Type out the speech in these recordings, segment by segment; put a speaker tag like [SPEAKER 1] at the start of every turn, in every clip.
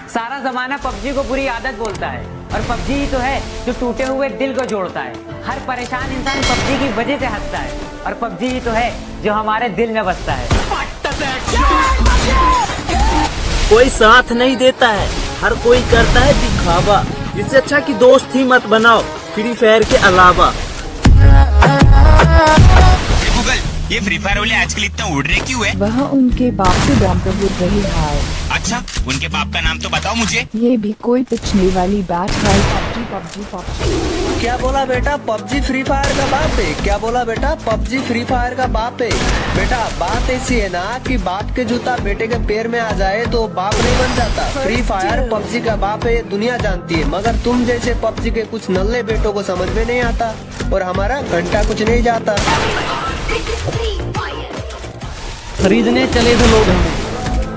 [SPEAKER 1] सारा जमाना पबजी को बुरी आदत बोलता है और पबजी ही तो है जो टूटे हुए दिल को जोड़ता है। हर परेशान इंसान पबजी की वजह से हंसता है और पबजी ही तो है जो हमारे दिल में बसता है।
[SPEAKER 2] कोई साथ नहीं देता है, हर कोई करता है दिखावा। इससे अच्छा कि दोस्त ही मत बनाओ फ्री फायर के अलावा।
[SPEAKER 3] गूगल, ये फ्री फायर वाले आजकल इतना उड़ रहे क्यों है?
[SPEAKER 4] वह उनके बाप से दाम पर उड़ रही है।
[SPEAKER 3] अच्छा, उनके बाप का नाम तो बताओ मुझे।
[SPEAKER 4] ये भी कोई पिछने वाली बात है। PUBG PUBG PUBG.
[SPEAKER 5] क्या बोला बेटा? पबजी फ्री फायर का बाप है। क्या बोला बेटा? पबजी फ्री फायर का बाप है। बेटा बात ऐसी है ना कि बाप के जूता बेटे के पैर में आ जाए तो बाप नहीं बन जाता। फ्री फायर पबजी का बाप है, दुनिया जानती है, मगर तुम जैसे पबजी के कुछ नल्ले बेटों को समझ में नहीं आता और हमारा घंटा कुछ नहीं जाता।
[SPEAKER 6] खरीदने चले थे लोग हमें,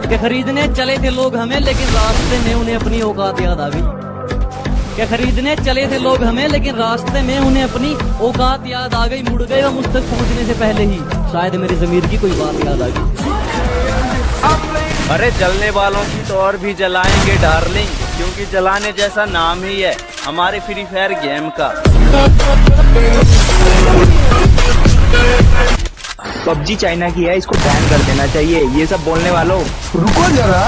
[SPEAKER 6] क्या खरीदने चले थे लोग हमें, लेकिन रास्ते में उन्हें अपनी औकात याद आ गई। क्या खरीदने चले थे लोग हमें, लेकिन रास्ते में उन्हें अपनी औकात याद आ गई। मुड़ गए वो मुझ तक पहुंचने से पहले ही, शायद मेरी ज़मीर की कोई बात याद आ गई।
[SPEAKER 2] अरे जलने वालों की तो और भी जलाएंगे डार्लिंग, क्योंकि जलाने जैसा नाम ही है हमारे फ्री फायर गेम का।
[SPEAKER 7] पबजी चाइना की है, इसको बैन कर देना चाहिए। ये सब बोलने वालों,
[SPEAKER 8] रुको जरा,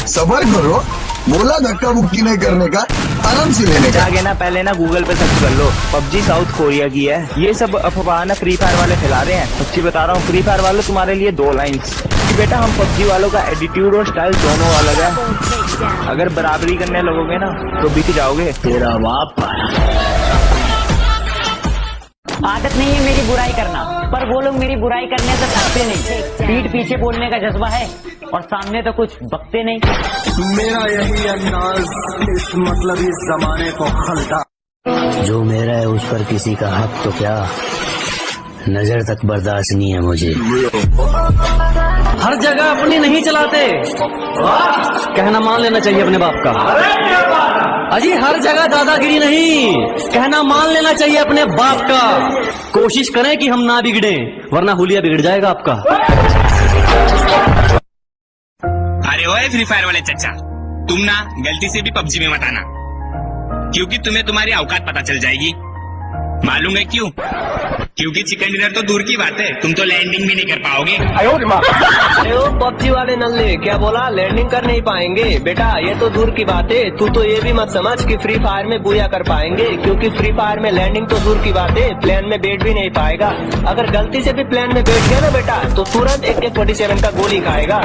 [SPEAKER 8] सबर करो। बोला धक्का मुक्की नहीं करने का, आराम से लेने का।
[SPEAKER 7] आगे ना पहले ना गूगल पे सर्च कर लो, पबजी साउथ कोरिया की है। ये सब अफवाह ना फ्री फायर वाले फैला रहे हैं। सच्ची बता रहा हूँ, फ्री फायर वालों तुम्हारे लिए 2 लाइन्स कि बेटा हम पबजी वालों का एटीट्यूड और स्टाइल दोनों अलग है। अगर बराबरी करने लगोगे ना तो बिक जाओगे। तेरा बाप।
[SPEAKER 1] आदत नहीं है मेरी बुराई करना, पर वो लोग मेरी बुराई करने से थकते नहीं। पीठ पीछे बोलने का जज्बा है और सामने तो कुछ बकते नहीं।
[SPEAKER 5] मेरा यही अंदाज इस मतलब इस जमाने को खलता।
[SPEAKER 9] जो मेरा है उस पर किसी का हक तो क्या, नजर तक बर्दाश्त नहीं है मुझे।
[SPEAKER 6] हर जगह अपनी नहीं चलाते, कहना मान लेना चाहिए अपने बाप का। अजी हर जगह दादागिरी नहीं, कहना मान लेना चाहिए अपने बाप का। कोशिश करें कि हम ना बिगड़े, वरना हुलिया बिगड़ जाएगा आपका।
[SPEAKER 3] अरे ओए फ्री फायर वाले चचा, तुम ना गलती से भी पबजी में मत आना, क्योंकि तुम्हें तुम्हारी औकात पता चल जाएगी। मालूम है क्यों? क्योंकि चिकन डिनर तो दूर की बात है, तुम तो लैंडिंग भी नहीं कर पाओगे।
[SPEAKER 5] अरे ओ पबजी वाले नल्ले, क्या बोला? लैंडिंग कर नहीं पाएंगे? बेटा ये तो दूर की बात है। तू तो ये भी मत समझ कि फ्री फायर में बुया कर पाएंगे, क्योंकि फ्री फायर में लैंडिंग तो दूर की बात है, प्लेन में बैठ भी नहीं पाएगा। अगर गलती से भी प्लेन में बैठ गया ना बेटा, तो तुरंत AK-47 का गोली खाएगा।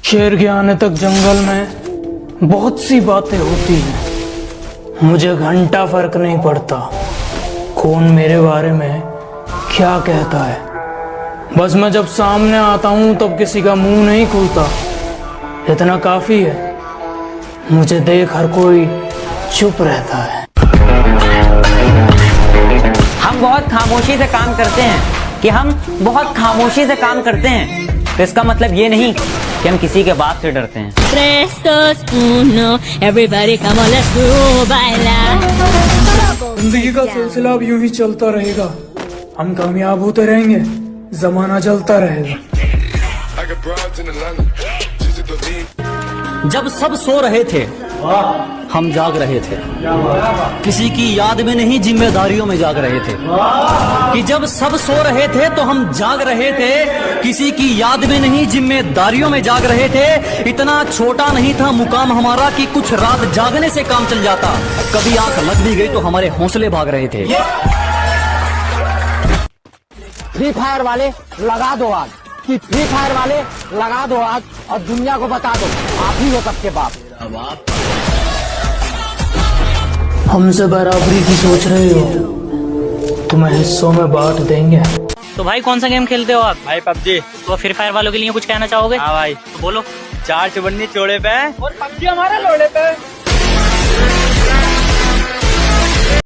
[SPEAKER 10] शेर के आने तक जंगल में बहुत सी बातें होती हैं, मुझे घंटा फर्क नहीं पड़ता कौन मेरे बारे में क्या कहता है। बस मैं जब सामने आता हूं तब किसी का मुंह नहीं खुलता, इतना काफी है। मुझे देख हर कोई चुप रहता है।
[SPEAKER 1] हम बहुत खामोशी से काम करते हैं कि हम बहुत खामोशी से काम करते हैं, तो इसका मतलब ये नहीं कि हम किसी के बाप से डरते हैं।
[SPEAKER 10] जिंदगी का सिलसिला अब यूं ही चलता रहेगा, हम कामयाब होते रहेंगे, जमाना चलता रहेगा।
[SPEAKER 6] जब सब सो रहे थे हम जाग रहे थे, किसी की याद में नहीं जिम्मेदारियों में जाग रहे थे। कि जब सब सो रहे थे तो हम जाग रहे थे, किसी की याद में नहीं जिम्मेदारियों में जाग रहे थे। इतना छोटा नहीं था मुकाम हमारा कि कुछ रात जागने से काम चल जाता। कभी आंख लग भी गई तो हमारे हौसले भाग रहे थे।
[SPEAKER 11] फ्री फायर वाले लगा दो आग, कि फ्री फायर वाले लगा दो आग और दुनिया को बता दो आप ही हो सबके बाप।
[SPEAKER 10] हमसे बराबरी की सोच रहे हो, तुम्हें हिस्सों में बांट देंगे।
[SPEAKER 6] तो भाई कौन सा गेम खेलते हो आप?
[SPEAKER 2] भाई पबजी।
[SPEAKER 6] तो फ्री फायर वालों के लिए कुछ कहना चाहोगे?
[SPEAKER 2] हाँ भाई,
[SPEAKER 6] तो बोलो।
[SPEAKER 2] 4 चुबन्नी चौड़े पे
[SPEAKER 11] और पबजी हमारे लोड़े पे।